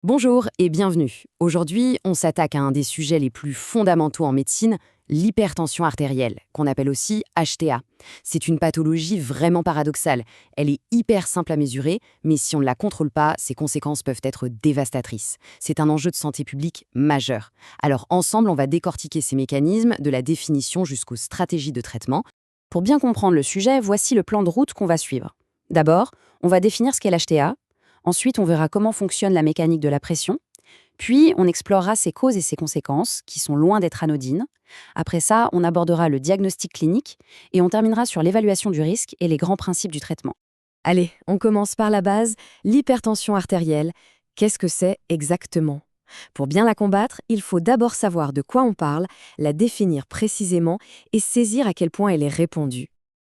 Bonjour et bienvenue. Aujourd'hui, on s'attaque à un des sujets les plus fondamentaux en médecine, l'hypertension artérielle, qu'on appelle aussi HTA. C'est une pathologie vraiment paradoxale. Elle est hyper simple à mesurer, mais si on ne la contrôle pas, ses conséquences peuvent être dévastatrices. C'est un enjeu de santé publique majeur. Alors ensemble, on va décortiquer ces mécanismes, de la définition jusqu'aux stratégies de traitement. Pour bien comprendre le sujet, voici le plan de route qu'on va suivre. D'abord, on va définir ce qu'est l'HTA. Ensuite, on verra comment fonctionne la mécanique de la pression. Puis, on explorera ses causes et ses conséquences, qui sont loin d'être anodines. Après ça, on abordera le diagnostic clinique et on terminera sur l'évaluation du risque et les grands principes du traitement. Allez, on commence par la base, l'hypertension artérielle. Qu'est-ce que c'est exactement? Pour bien la combattre, il faut d'abord savoir de quoi on parle, la définir précisément et saisir à quel point elle est répandue.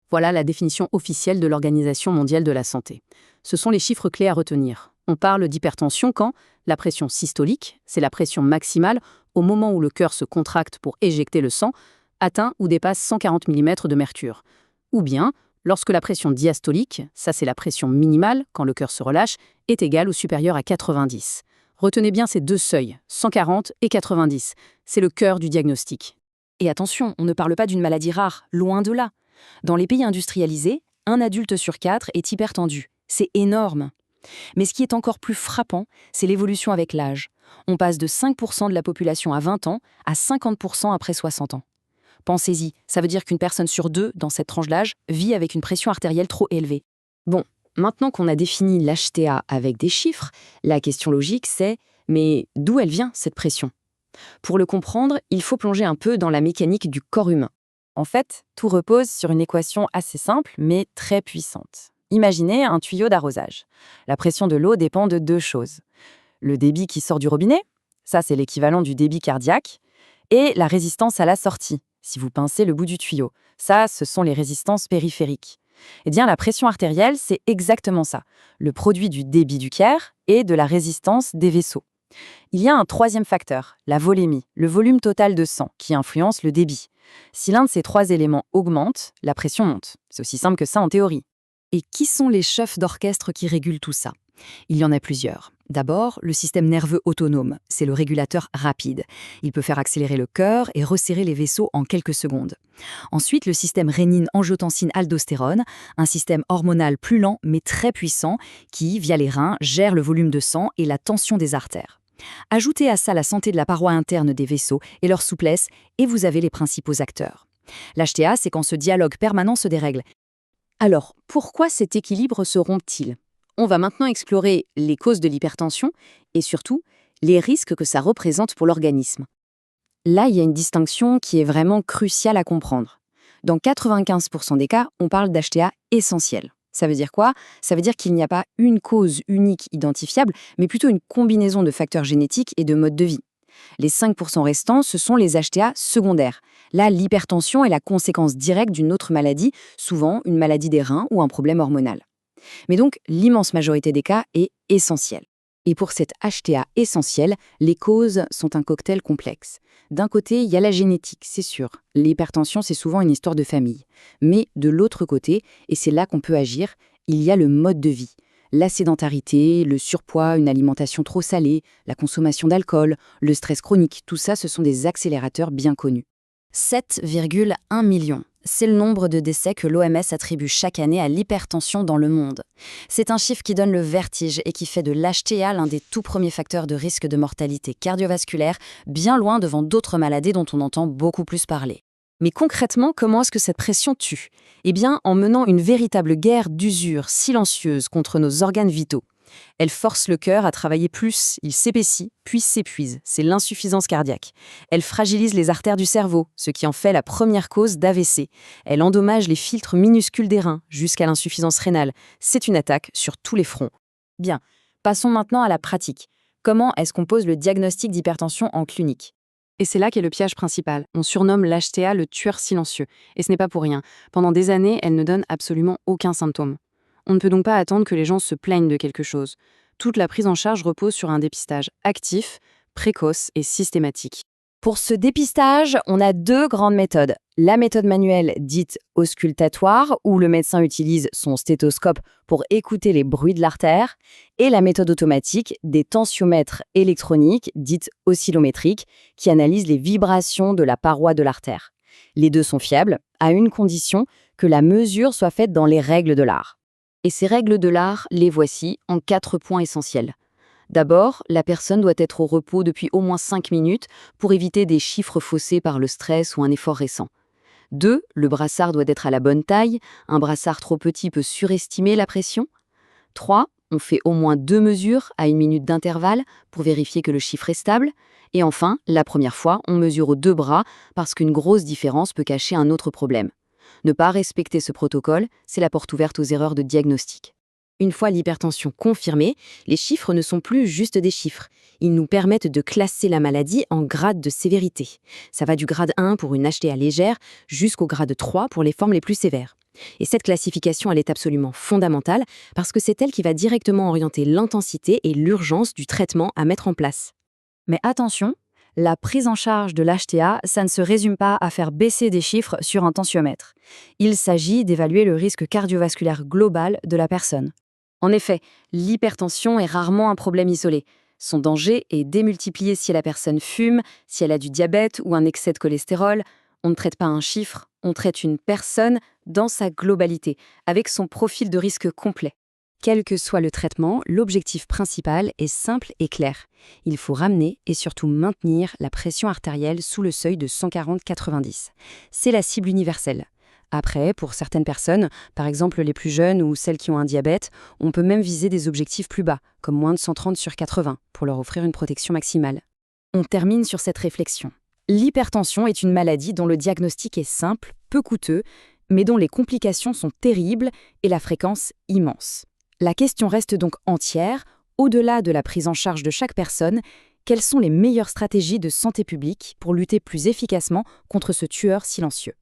Voilà la définition officielle de l'Organisation mondiale de la santé. Ce sont les chiffres clés à retenir. On parle d'hypertension quand la pression systolique, c'est la pression maximale au moment où le cœur se contracte pour éjecter le sang, atteint ou dépasse 140 mm de mercure. Ou bien, lorsque la pression diastolique, ça c'est la pression minimale quand le cœur se relâche, est égale ou supérieure à 90. Retenez bien ces deux seuils, 140 et 90. C'est le cœur du diagnostic. Et attention, on ne parle pas d'une maladie rare, loin de là. Dans les pays industrialisés, un adulte sur 4 est hypertendu. C'est énorme. Mais ce qui est encore plus frappant, c'est l'évolution avec l'âge. On passe de 5% de la population à 20 ans à 50% après 60 ans. Pensez-y, ça veut dire qu'une personne sur deux dans cette tranche d'âge vit avec une pression artérielle trop élevée. Bon, maintenant qu'on a défini l'HTA avec des chiffres, la question logique c'est, mais d'où elle vient cette pression? Pour le comprendre, il faut plonger un peu dans la mécanique du corps humain. En fait, tout repose sur une équation assez simple, mais très puissante. Imaginez un tuyau d'arrosage. La pression de l'eau dépend de deux choses. Le débit qui sort du robinet, ça c'est l'équivalent du débit cardiaque, et la résistance à la sortie, si vous pincez le bout du tuyau. Ça, ce sont les résistances périphériques. Eh bien, la pression artérielle, c'est exactement ça, le produit du débit du cœur et de la résistance des vaisseaux. Il y a un troisième facteur, la volémie, le volume total de sang, qui influence le débit. Si l'un de ces trois éléments augmente, la pression monte. C'est aussi simple que ça en théorie. Et qui sont les chefs d'orchestre qui régulent tout ça? Il y en a plusieurs. D'abord, le système nerveux autonome, c'est le régulateur rapide. Il peut faire accélérer le cœur et resserrer les vaisseaux en quelques secondes. Ensuite, le système rénine-angiotensine-aldostérone, un système hormonal plus lent mais très puissant qui, via les reins, gère le volume de sang et la tension des artères. Ajoutez à ça la santé de la paroi interne des vaisseaux et leur souplesse, et vous avez les principaux acteurs. L'HTA, c'est quand ce dialogue permanent se dérègle. Alors, pourquoi cet équilibre se rompt-il? On va maintenant explorer les causes de l'hypertension et surtout les risques que ça représente pour l'organisme. Là, il y a une distinction qui est vraiment cruciale à comprendre. Dans 95% des cas, on parle d'HTA essentiel. Ça veut dire quoi? Ça veut dire qu'il n'y a pas une cause unique identifiable, mais plutôt une combinaison de facteurs génétiques et de modes de vie. Les 5% restants, ce sont les HTA secondaires. Là, l'hypertension est la conséquence directe d'une autre maladie, souvent une maladie des reins ou un problème hormonal. Mais donc, l'immense majorité des cas est essentielle. Et pour cette HTA essentielle, les causes sont un cocktail complexe. D'un côté, il y a la génétique, c'est sûr. L'hypertension, c'est souvent une histoire de famille. Mais de l'autre côté, et c'est là qu'on peut agir, il y a le mode de vie. La sédentarité, le surpoids, une alimentation trop salée, la consommation d'alcool, le stress chronique, tout ça, ce sont des accélérateurs bien connus. 7,1 millions. C'est le nombre de décès que l'OMS attribue chaque année à l'hypertension dans le monde. C'est un chiffre qui donne le vertige et qui fait de l'HTA l'un des tout premiers facteurs de risque de mortalité cardiovasculaire, bien loin devant d'autres maladies dont on entend beaucoup plus parler. Mais concrètement, comment est-ce que cette pression tue? Eh bien, en menant une véritable guerre d'usure silencieuse contre nos organes vitaux. Elle force le cœur à travailler plus, il s'épaissit, puis s'épuise, c'est l'insuffisance cardiaque. Elle fragilise les artères du cerveau, ce qui en fait la première cause d'AVC. Elle endommage les filtres minuscules des reins, jusqu'à l'insuffisance rénale. C'est une attaque sur tous les fronts. Bien, passons maintenant à la pratique. Comment est-ce qu'on pose le diagnostic d'hypertension en clinique? Et c'est là qu'est le piège principal. On surnomme l'HTA le tueur silencieux. Et ce n'est pas pour rien. Pendant des années, elle ne donne absolument aucun symptôme. On ne peut donc pas attendre que les gens se plaignent de quelque chose. Toute la prise en charge repose sur un dépistage actif, précoce et systématique. Pour ce dépistage, on a deux grandes méthodes. La méthode manuelle dite auscultatoire, où le médecin utilise son stéthoscope pour écouter les bruits de l'artère, et la méthode automatique des tensiomètres électroniques, dite oscillométriques, qui analysent les vibrations de la paroi de l'artère. Les deux sont fiables, à une condition que la mesure soit faite dans les règles de l'art. Et ces règles de l'art, les voici en 4 points essentiels. D'abord, la personne doit être au repos depuis au moins 5 minutes pour éviter des chiffres faussés par le stress ou un effort récent. 2. Le brassard doit être à la bonne taille. Un brassard trop petit peut surestimer la pression. 3. On fait au moins 2 mesures à 1 minute d'intervalle pour vérifier que le chiffre est stable. Et enfin, la première fois, on mesure aux 2 bras parce qu'une grosse différence peut cacher un autre problème. Ne pas respecter ce protocole, c'est la porte ouverte aux erreurs de diagnostic. Une fois l'hypertension confirmée, les chiffres ne sont plus juste des chiffres. Ils nous permettent de classer la maladie en grades de sévérité. Ça va du grade 1 pour une HTA légère jusqu'au grade 3 pour les formes les plus sévères. Et cette classification, elle est absolument fondamentale parce que c'est elle qui va directement orienter l'intensité et l'urgence du traitement à mettre en place. Mais attention, la prise en charge de l'HTA, ça ne se résume pas à faire baisser des chiffres sur un tensiomètre. Il s'agit d'évaluer le risque cardiovasculaire global de la personne. En effet, l'hypertension est rarement un problème isolé. Son danger est démultiplié si la personne fume, si elle a du diabète ou un excès de cholestérol. On ne traite pas un chiffre, on traite une personne dans sa globalité, avec son profil de risque complet. Quel que soit le traitement, l'objectif principal est simple et clair. Il faut ramener et surtout maintenir la pression artérielle sous le seuil de 140/90. C'est la cible universelle. Après, pour certaines personnes, par exemple les plus jeunes ou celles qui ont un diabète, on peut même viser des objectifs plus bas, comme moins de 130/80, pour leur offrir une protection maximale. On termine sur cette réflexion. L'hypertension est une maladie dont le diagnostic est simple, peu coûteux, mais dont les complications sont terribles et la fréquence immense. La question reste donc entière, au-delà de la prise en charge de chaque personne, quelles sont les meilleures stratégies de santé publique pour lutter plus efficacement contre ce tueur silencieux ?